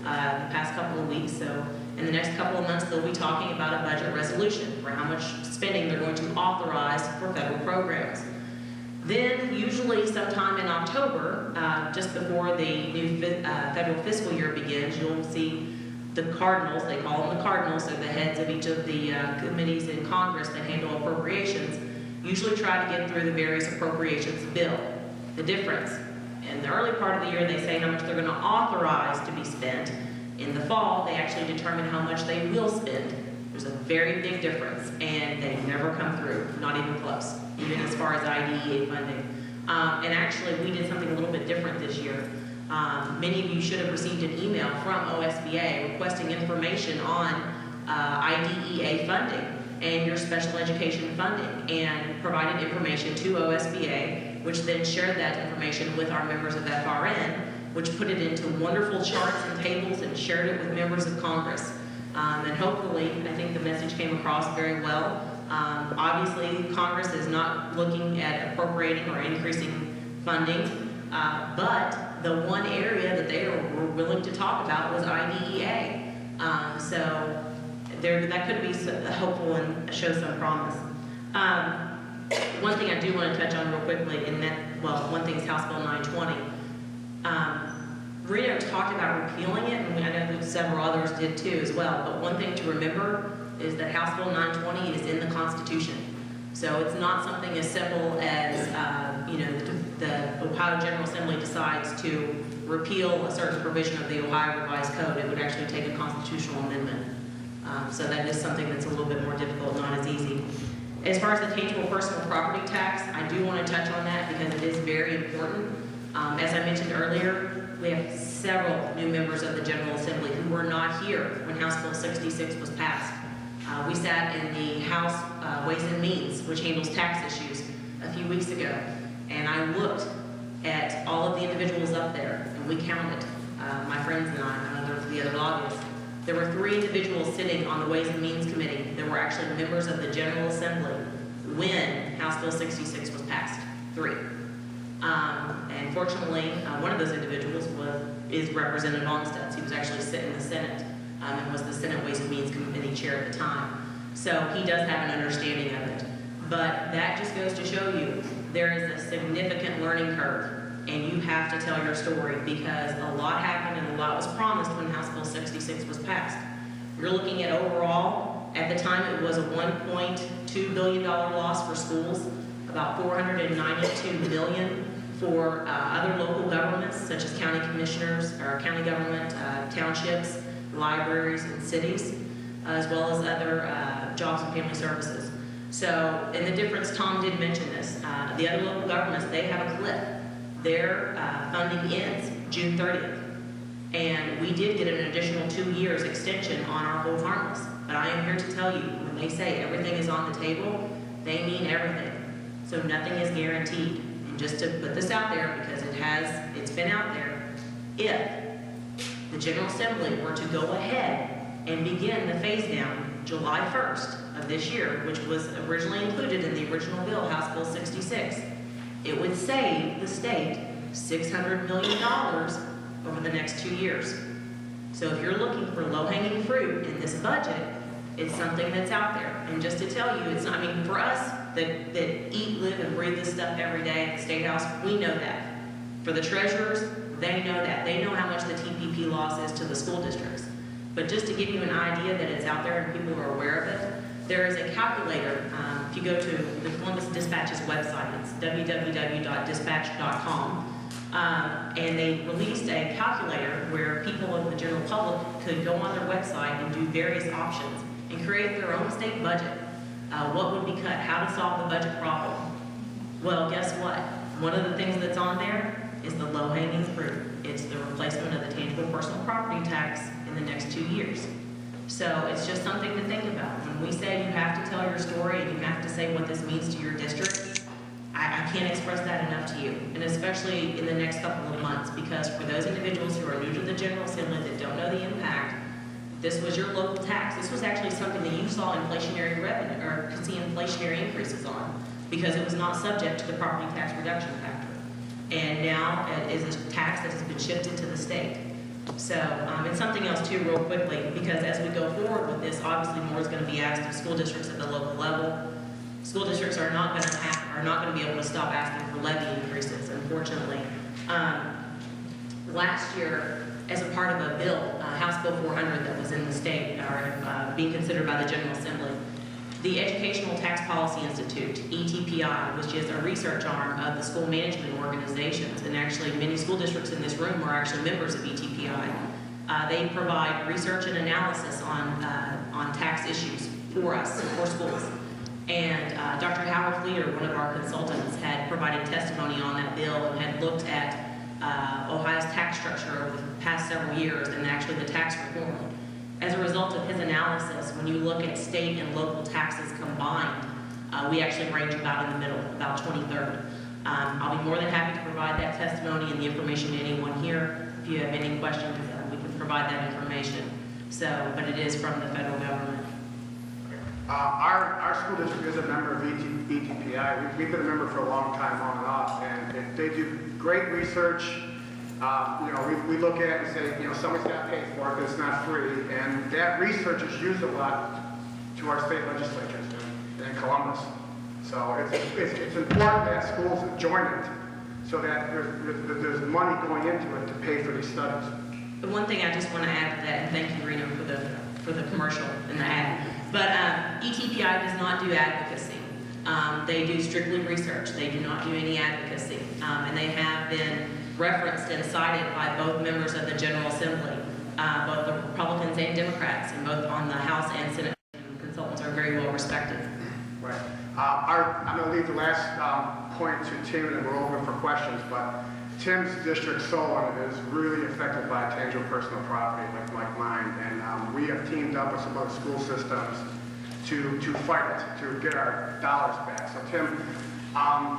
the past couple of weeks. So in the next couple of months, they'll be talking about a budget resolution for how much spending they're going to authorize for federal programs. Then, usually sometime in October, just before the new federal fiscal year begins, you'll see the cardinals, they call them the cardinals, they're the heads of each of the committees in Congress that handle appropriations, usually try to get through the various appropriations bill. The difference, in the early part of the year, they say how much they're going to authorize to be spent. In the fall, they actually determine how much they will spend. There's a very big difference, and they never come through, not even close, even as far as IDEA funding. And actually, we did something a little bit different this year. Many of you should have received an email from OSBA requesting information on IDEA funding and your special education funding, and provided information to OSBA, which then shared that information with our members of FRN, which put it into wonderful charts and tables and shared it with members of Congress. And hopefully, I think the message came across very well. Obviously, Congress is not looking at appropriating or increasing funding, but the one area that they were willing to talk about was IDEA. So that could be hopeful and show some promise. One thing I do want to touch on real quickly, and one thing is House Bill 920. Reno talked about repealing it, and I know that several others did too as well, but one thing to remember is that House Bill 920 is in the Constitution. So it's not something as simple as, the Ohio General Assembly decides to repeal a certain provision of the Ohio Revised Code. It would actually take a constitutional amendment. So that is something that's a little bit more difficult, not as easy. As far as the tangible personal property tax, I do want to touch on that because it is very important. As I mentioned earlier, we have several new members of the General Assembly who were not here when House Bill 66 was passed. We sat in the House Ways and Means, which handles tax issues, a few weeks ago, and I looked at all of the individuals up there, and we counted, my friends and I, the other lobbyists. There were 3 individuals sitting on the Ways and Means Committee that were actually members of the General Assembly when House Bill 66 was passed. 3. And fortunately, one of those individuals is Representative Olmsted. He was actually sitting in the Senate and was the Senate Ways and Means Committee chair at the time. So he does have an understanding of it. But that just goes to show you there is a significant learning curve, and you have to tell your story because a lot happened and a lot was promised when House Bill 66 was passed. You're looking at overall, at the time it was a $1.2 billion loss for schools, about $492 million for other local governments such as county commissioners or county government, townships, libraries, and cities, as well as other jobs and family services. So, and the difference, Tom did mention this, the other local governments, they have a cliff. Their funding ends June 30th. And we did get an additional 2 years extension on our hold harmless. But I am here to tell you, when they say everything is on the table, they mean everything. So nothing is guaranteed. And just to put this out there, because it's been out there, if the General Assembly were to go ahead and begin the phase down July 1st of this year, which was originally included in the original bill, House Bill 66, it would save the state $600 million over the next 2 years. So if you're looking for low-hanging fruit in this budget, it's something that's out there. And just to tell you, for us that eat, live, and breathe this stuff every day at the State House, we know that. For the treasurers, they know that. They know how much the TPP loss is to the school districts. But just to give you an idea that it's out there and people are aware of it, there is a calculator. If you go to the Columbus Dispatch's website, it's www.dispatch.com, and they released a calculator where people of the general public could go on their website and do various options and create their own state budget. What would be cut? How to solve the budget problem? Well, guess what? One of the things that's on there is the low-hanging fruit. It's the replacement of the tangible personal property tax in the next 2 years. So it's just something to think about. When we say you have to tell your story and you have to say what this means to your district, I can't express that enough to you, and especially in the next couple of months, because for those individuals who are new to the General Assembly that don't know the impact, this was your local tax. This was actually something that you saw inflationary revenue, or could see inflationary increases on, because it was not subject to the property tax reduction factor. And now it is a tax that has been shifted to the state. So, and something else too, real quickly, because as we go forward with this, obviously more is going to be asked of school districts at the local level. School districts are not going to be able to stop asking for levy increases, unfortunately. Last year, as a part of a bill, House Bill 400 that was in the state, or being considered by the General Assembly, the Educational Tax Policy Institute, ETPI, which is a research arm of the school management organizations, and actually many school districts in this room are actually members of ETPI. They provide research and analysis on tax issues for us, for schools. And Dr. Howard Fleeter, one of our consultants, had provided testimony on that bill and had looked at Ohio's tax structure over the past several years and actually the tax reform. As a result of his analysis, when you look at state and local taxes combined, we actually range about in the middle, about 23rd. I'll be more than happy to provide that testimony and the information to anyone here. If you have any questions, we can provide that information. So, but it is from the federal government. Our school district is a member of ETPI. We've been a member for a long time, on and off, and they do great research. We look at it and say, somebody's got to pay for it, but it's not free. And that research is used a lot to our state legislatures in Columbus. So it's important that schools join it so that there's money going into it to pay for these studies. The one thing I just want to add to that, and thank you, Reno, for the commercial and the ad, but ETPI does not do advocacy. They do strictly research. They do not do any advocacy. And they have been referenced and cited by both members of the General Assembly, both the Republicans and Democrats, and both on the House and Senate. Consultants are very well respected. Right. I'm going to leave the last point to Tim, and we're open for questions, but Tim's district, Solon, is really affected by tangible personal property like mine, and we have teamed up with some other school systems to fight it, to get our dollars back. So Tim,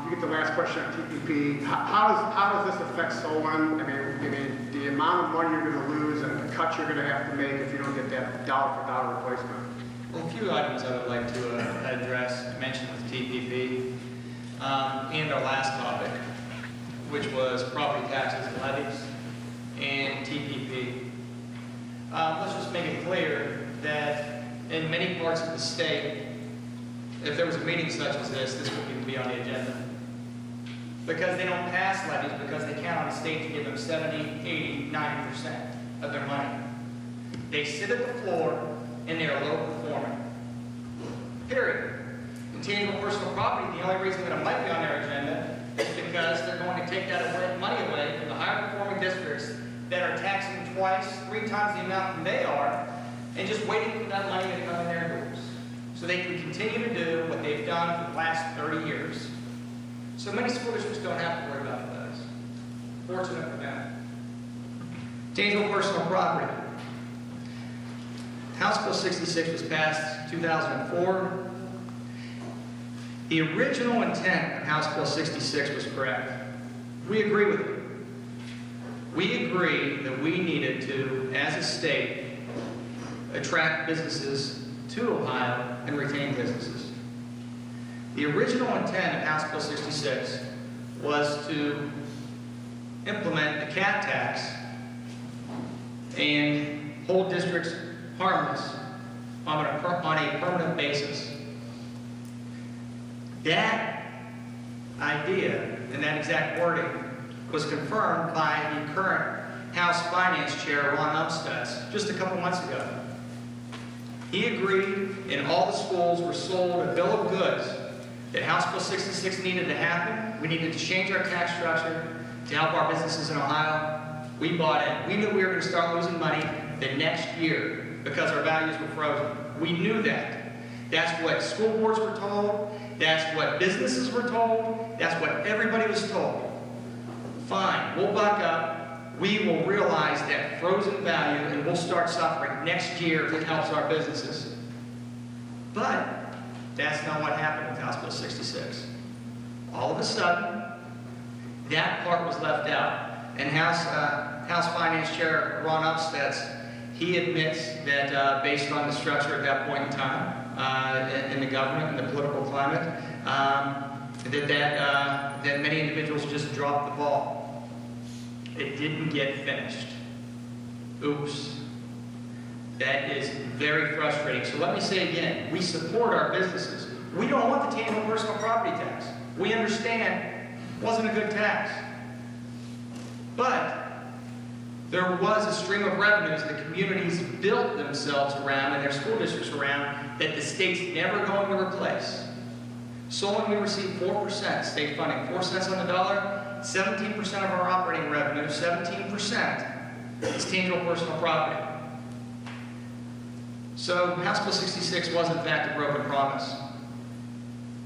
you get the last question on TPP. How does this affect Solon? I mean, the amount of money you're going to lose and the cuts you're going to have to make if you don't get that dollar-for-dollar replacement. Well, a few items I would like to address, mention with TPP, and our last topic, which was property taxes and levies, and TPP. Let's just make it clear that in many parts of the state, if there was a meeting such as this wouldn't even be on the agenda. Because they don't pass levies because they count on the state to give them 70, 80, 90% of their money. They sit at the floor and they're low performing. Period. Intangible personal property, the only reason that it might be on their agenda is because they're going to take that money away from the higher performing districts that are taxing twice, 3 times the amount that they are, and just waiting for that money to come in their doors. So they can continue to do what they've done for the last 30 years. So many school districts don't have to worry about those. Fortunate for them. Tangible personal property. House Bill 66 was passed in 2004. The original intent of House Bill 66 was correct. We agree with it. We agree that we needed to, as a state, attract businesses to Ohio and retain businesses. The original intent of House Bill 66 was to implement the cat tax and hold districts harmless on a permanent basis. That idea and that exact wording was confirmed by the current House Finance Chair, Ron Olmsted, just a couple months ago. He agreed, and all the schools were sold a bill of goods that House Bill 66 needed to happen. We needed to change our tax structure to help our businesses in Ohio. We bought it. We knew we were going to start losing money the next year because our values were frozen. We knew that. That's what school boards were told. That's what businesses were told. That's what everybody was told. Fine, we'll buck up. We will realize that frozen value and we'll start suffering next year if it helps our businesses. But that's not what happened with House Bill 66. All of a sudden, that part was left out. And House Finance Chair Ron Olmsted, he admits that based on the structure at that point in time in the government and the political climate, that many individuals just dropped the ball. It didn't get finished. Oops. That is very frustrating. So let me say again, we support our businesses. We don't want the tangible personal property tax. We understand it wasn't a good tax. But there was a stream of revenues the communities built themselves around and their school districts around that the state's never going to replace. Solon, we received 4% state funding, 4 cents on the dollar, 17% of our operating revenue, 17% is tangible personal property. So House Bill 66 was in fact a broken promise.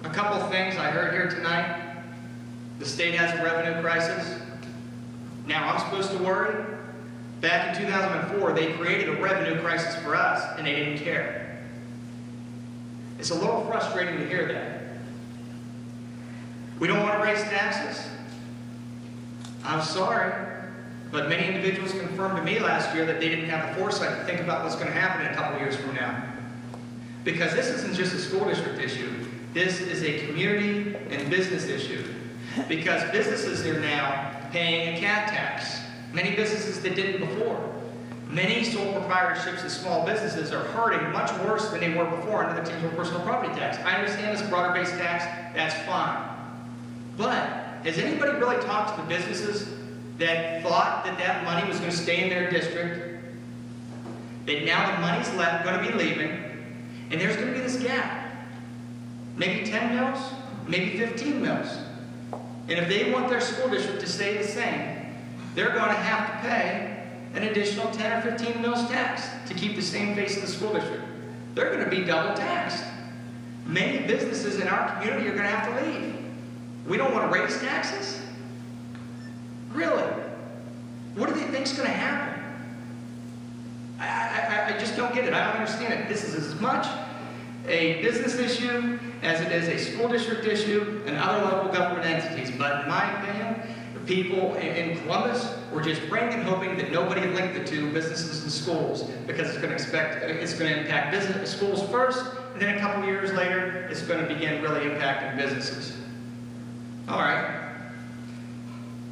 A couple of things I heard here tonight. The state has a revenue crisis. Now I'm supposed to worry? Back in 2004, they created a revenue crisis for us, and they didn't care. It's a little frustrating to hear that. We don't want to raise taxes. I'm sorry, but many individuals confirmed to me last year that they didn't have the foresight to think about what's going to happen in a couple years from now. Because this isn't just a school district issue. This is a community and business issue. Because businesses are now paying a CAT tax. Many businesses that didn't before. Many sole proprietorships and small businesses are hurting much worse than they were before under the tangible personal property tax. I understand it's a broader-based tax. That's fine. But has anybody really talked to the businesses that thought that that money was going to stay in their district? That now the money's left, going to be leaving, and there's going to be this gap. Maybe 10 mils, maybe 15 mils. And if they want their school district to stay the same, they're going to have to pay an additional 10 or 15 mils tax to keep the same face of the school district. They're going to be double taxed. Many businesses in our community are going to have to leave. We don't want to raise taxes? Really? What do they think is going to happen? I just don't get it. I don't understand it. This is as much a business issue as it is a school district issue and other local government entities. But in my opinion, the people in Columbus were just praying and hoping that nobody linked the two, businesses and schools, because it's going to impact business schools first, and then a couple years later, it's going to begin really impacting businesses. All right.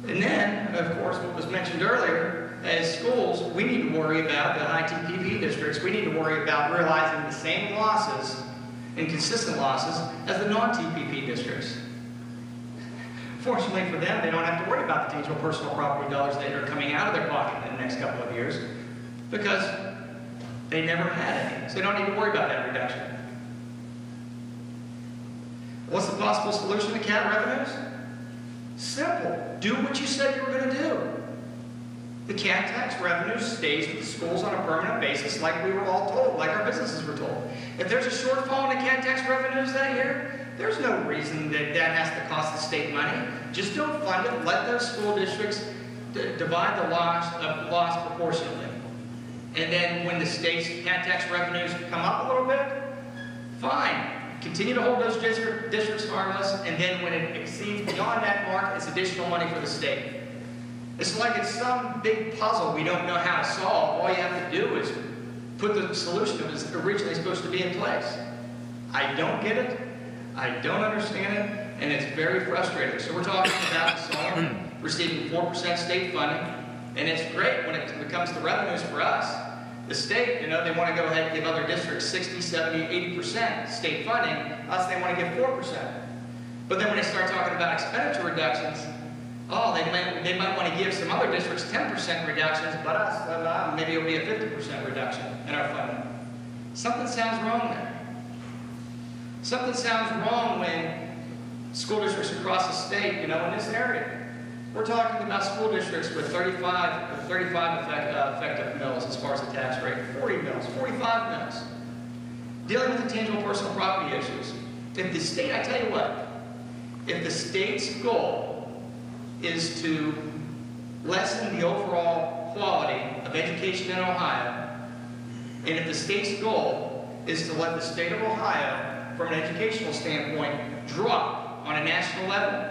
And then, of course, what was mentioned earlier, as schools, we need to worry about the high TPP districts. We need to worry about realizing the same losses and consistent losses as the non-TPP districts. Fortunately for them, they don't have to worry about the tangible personal property dollars that are coming out of their pocket in the next couple of years because they never had any. So they don't need to worry about that reduction. What's the possible solution to CAT revenues? Simple. Do what you said you were going to do. The CAT tax revenue stays with the schools on a permanent basis like we were all told, like our businesses were told. If there's a shortfall in the CAT tax revenues that year, there's no reason that that has to cost the state money. Just don't fund it. Let those school districts divide the loss proportionally. And then when the state's CAT tax revenues come up a little bit, fine. Continue to hold those districts harmless, and then when it exceeds beyond that mark, it's additional money for the state. It's like it's some big puzzle we don't know how to solve. All you have to do is put the solution that was originally supposed to be in place. I don't get it. I don't understand it, and it's very frustrating. So we're talking about Solon receiving 4% state funding, and it's great when it comes to revenues for us. The state, they want to go ahead and give other districts 60, 70, 80% state funding. Us, they want to give 4%. But then when they start talking about expenditure reductions, they might want to give some other districts 10% reductions, but us, maybe it'll be a 50% reduction in our funding. Something sounds wrong there. Something sounds wrong when school districts across the state, in this area. We're talking about school districts with 35 effective mills as far as the tax rate, 40 mills, 45 mills. Dealing with the tangible personal property issues. If the state, I tell you what, if the state's goal is to lessen the overall quality of education in Ohio, and if the state's goal is to let the state of Ohio, from an educational standpoint, drop on a national level,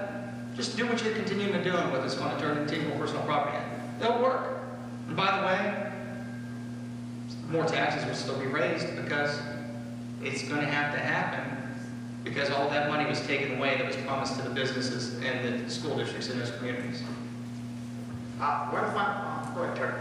just do what you're continuing to do with us on a turn tangible personal property. They'll work. And by the way, more taxes will still be raised because it's going to have to happen because all that money was taken away that was promised to the businesses and the school districts in those communities. Go ahead, Terry.